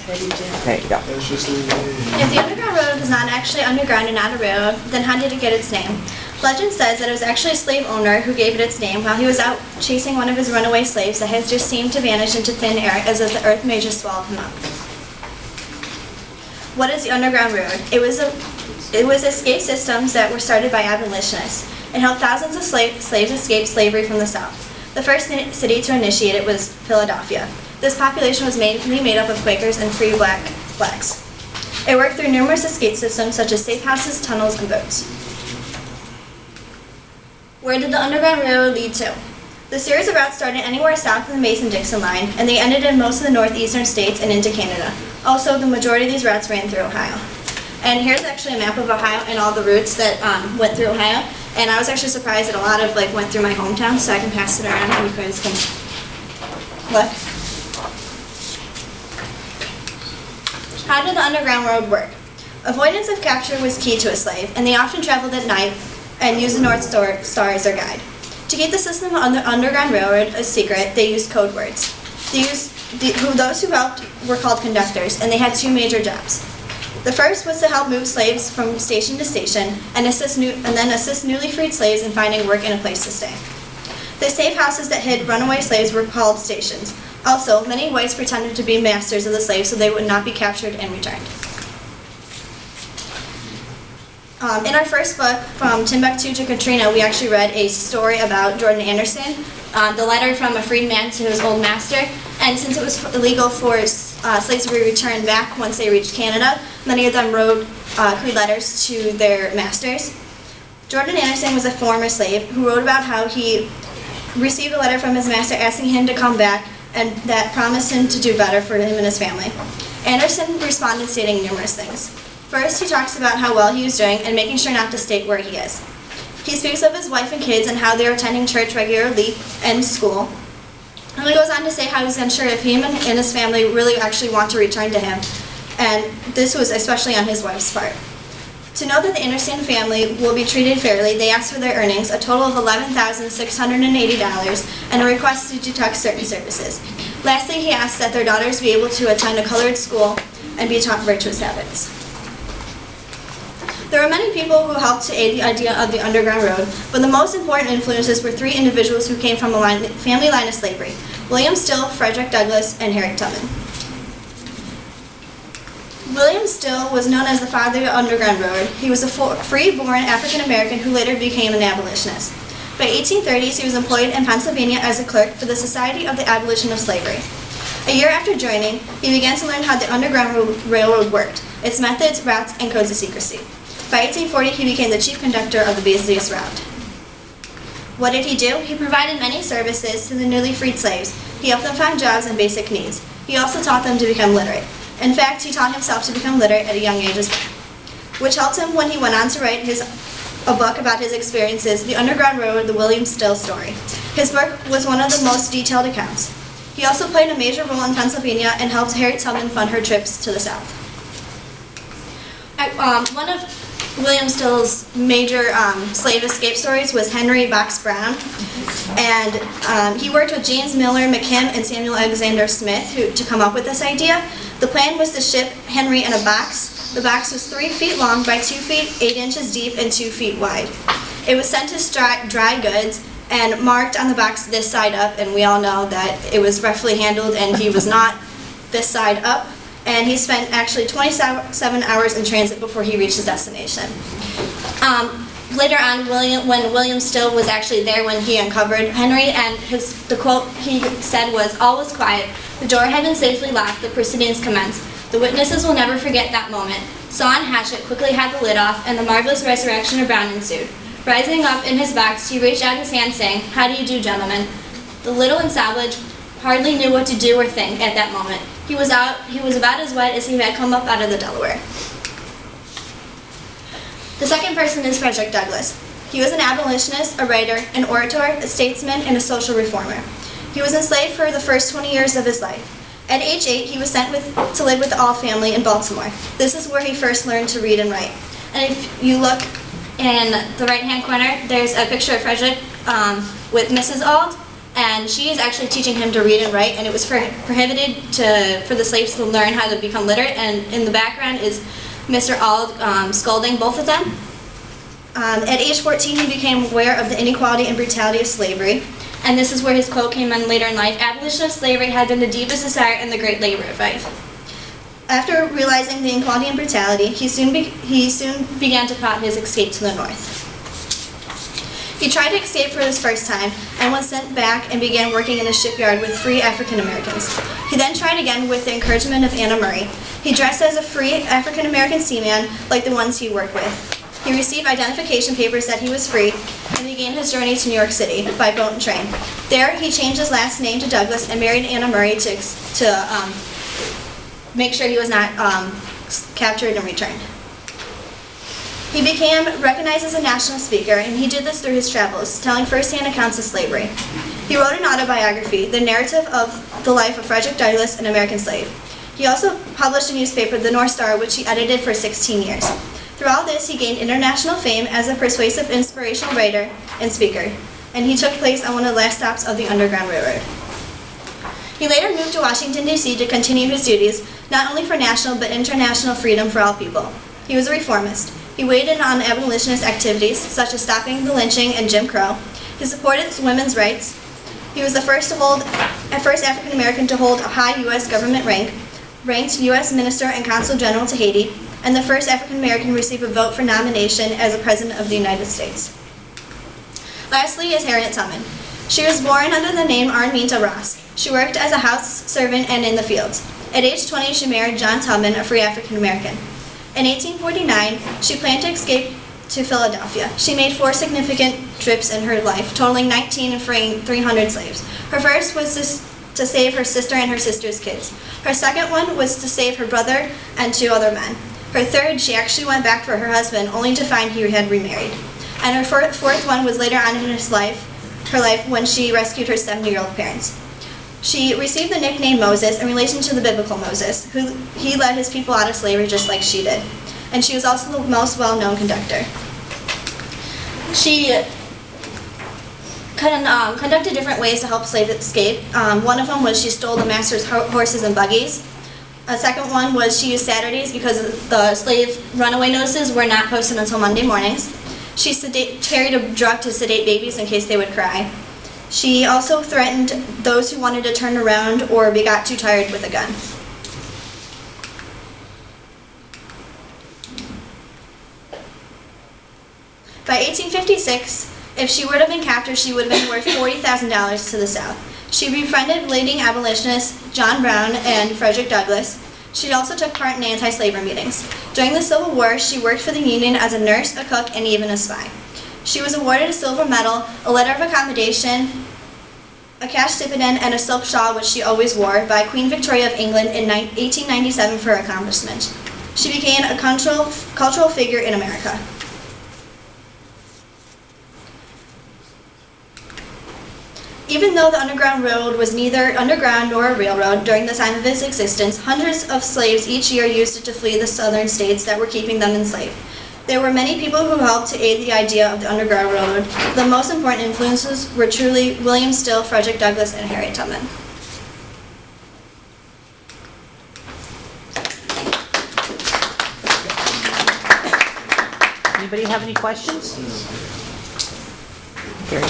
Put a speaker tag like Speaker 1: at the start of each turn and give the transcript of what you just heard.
Speaker 1: There you go.
Speaker 2: If the Underground Railroad was not actually underground and not a railroad, then how did it get its name? Legend says that it was actually a slave owner who gave it its name while he was out chasing one of his runaway slaves that had just seemed to vanish into thin air as if the earth may just swallow him up. What is the Underground Railroad? It was escape systems that were started by abolitionists. It helped thousands of slaves escape slavery from the South. The first city to initiate it was Philadelphia. This population was mainly made up of Quakers and free blacks. It worked through numerous escape systems such as safe houses, tunnels, and boats. Where did the Underground Railroad lead to? The series of routes started anywhere south of the Mason-Dixon line, and they ended in most of the northeastern states and into Canada. Also, the majority of these routes ran through Ohio. And here's actually a map of Ohio and all the routes that went through Ohio. And I was actually surprised that a lot of went through my hometown, so I can pass it around and you guys can look. How did the Underground Railroad work? Avoidance of capture was key to a slave, and they often traveled at night and used the North Star as their guide. To keep the system on the Underground Railroad a secret, they used code words. Those who helped were called conductors, and they had two major jobs. The first was to help move slaves from station to station and then assist newly freed slaves in finding work and a place to stay. The safe houses that hid runaway slaves were called stations. Also, many whites pretended to be masters of the slaves so they would not be captured and returned. In our first book, From Timbuktu to Katrina, we actually read a story about Jordan Anderson, the letter from a freed man to his old master. And since it was illegal for slaves to be returned back once they reached Canada, many of them wrote letters to their masters. Jordan Anderson was a former slave who wrote about how he received a letter from his master asking him to come back and that promised him to do better for him and his family. Anderson responded stating numerous things. First, he talks about how well he was doing and making sure not to state where he is. He speaks of his wife and kids and how they are attending church regularly and school. And he goes on to say how he's unsure if him and his family really actually want to return to him. And this was especially on his wife's part. To know that the Anderson family will be treated fairly, they asked for their earnings, a total of $11,680, and a request to deduct certain services. Lastly, he asked that their daughters be able to attend a colored school and be taught virtuous habits. There were many people who helped to aid the idea of the Underground Road, but the most important influences were three individuals who came from a family line of slavery: William Still, Frederick Douglass, and Harriet Tubman. William Still was known as the father of the Underground Road. He was a free-born African-American who later became an abolitionist. By 1830s, he was employed in Pennsylvania as a clerk for the Society of the Abolition of Slavery. A year after joining, he began to learn how the Underground Railroad worked, its methods, routes, and codes of secrecy. By 1840, he became the chief conductor of the busiest route. What did he do? He provided many services to the newly freed slaves. He helped them find jobs and basic needs. He also taught them to become literate. In fact, he taught himself to become literate at a young age as well, which helped him when he went on to write a book about his experiences, The Underground Railroad, The William Still Story. His book was one of the most detailed accounts. He also played a major role in Pennsylvania and helped Harriet Tubman fund her trips to the South. One of William Still's major slave escape stories was Henry Box Brown, and he worked with James Miller McKim and Samuel Alexander Smith to come up with this idea. The plan was to ship Henry in a box. The box was 3 feet long by 2 feet, 8 inches deep, and 2 feet wide. It was sent to dry goods and marked on the box this side up, and we all know that it was roughly handled and he was not this side up. And he spent actually 27 hours in transit before he reached his destination. Later on, when William Still was actually there when he uncovered Henry, and the quote he said was, "All was quiet. The door had been safely locked. The proceedings commenced. The witnesses will never forget that moment. Saw and Hatchet quickly had the lid off, and the marvelous resurrection of Brown ensued. Rising up in his box, he reached out his hand, saying, 'How do you do, gentlemen?' The little ensemblage hardly knew what to do or think at that moment. He was about as wet as he had come up out of the Delaware." The second person is Frederick Douglass. He was an abolitionist, a writer, an orator, a statesman, and a social reformer. He was enslaved for the first 20 years of his life. At age 8, he was sent to live with the Auld family in Baltimore. This is where he first learned to read and write. And if you look in the right-hand corner, there's a picture of Frederick with Mrs. Auld. and she is actually teaching him to read and write, and it was prohibited for the slaves to learn how to become literate, and in the background is Mr. Auld scolding both of them. At age 14, he became aware of the inequality and brutality of slavery, and this is where his quote came in later in life: "Abolition of slavery had been the deepest desire in the great labor fight." After realizing the inequality and brutality, he soon began to plot his escape to the north. He tried to escape for his first time and was sent back and began working in a shipyard with free African Americans. He then tried again with the encouragement of Anna Murray. He dressed as a free African American seaman like the ones he worked with. He received identification papers that he was free and began his journey to New York City by boat and train. There, he changed his last name to Douglas and married Anna Murray to make sure he was not captured and returned. He became recognized as a national speaker, and he did this through his travels, telling first-hand accounts of slavery. He wrote an autobiography, The Narrative of the Life of Frederick Douglass, an American Slave. He also published a newspaper, The North Star, which he edited for 16 years. Through all this, he gained international fame as a persuasive, inspirational writer and speaker, and he took place on one of the last stops of the Underground Railroad. He later moved to Washington, D.C. to continue his duties, not only for national but international freedom for all people. He was a reformist. He weighed in on abolitionist activities, such as stopping the lynching and Jim Crow. He supported women's rights. He was the first African American to hold a high U.S. government rank, ranked U.S. Minister and Consul General to Haiti, and the first African American to receive a vote for nomination as a President of the United States. Lastly is Harriet Tubman. She was born under the name Arminta Ross. She worked as a house servant and in the fields. At age 20, she married John Tubman, a free African American. In 1849, she planned to escape to Philadelphia. She made 4 significant trips in her life, totaling 19 and freeing 300 slaves. Her first was to save her sister and her sister's kids. Her second one was to save her brother and 2 other men. Her third, she actually went back for her husband, only to find he had remarried. And her fourth one was later on in her life when she rescued her 70-year-old parents. She received the nickname Moses in relation to the biblical Moses, who he led his people out of slavery just like she did. And she was also the most well-known conductor. She conducted different ways to help slaves escape. One of them was she stole the master's horses and buggies. A second one was she used Saturdays because the slave runaway notices were not posted until Monday mornings. She carried a drug to sedate babies in case they would cry. She also threatened those who wanted to turn around or got too tired with a gun. By 1856, if she would have been captured, she would have been worth $40,000 to the South. She befriended leading abolitionists John Brown and Frederick Douglass. She also took part in anti-slavery meetings. During the Civil War, she worked for the Union as a nurse, a cook, and even a spy. She was awarded a silver medal, a letter of accommodation, a cash stipend, and a silk shawl, which she always wore, by Queen Victoria of England in 1897 for her accomplishment. She became a cultural figure in America. Even though the Underground Railroad was neither underground nor a railroad during the time of its existence, hundreds of slaves each year used it to flee the southern states that were keeping them enslaved. There were many people who helped to aid the idea of the Underground Railroad. The most important influences were truly William Still, Frederick Douglass, and Harriet Tubman.
Speaker 1: Anybody have any questions?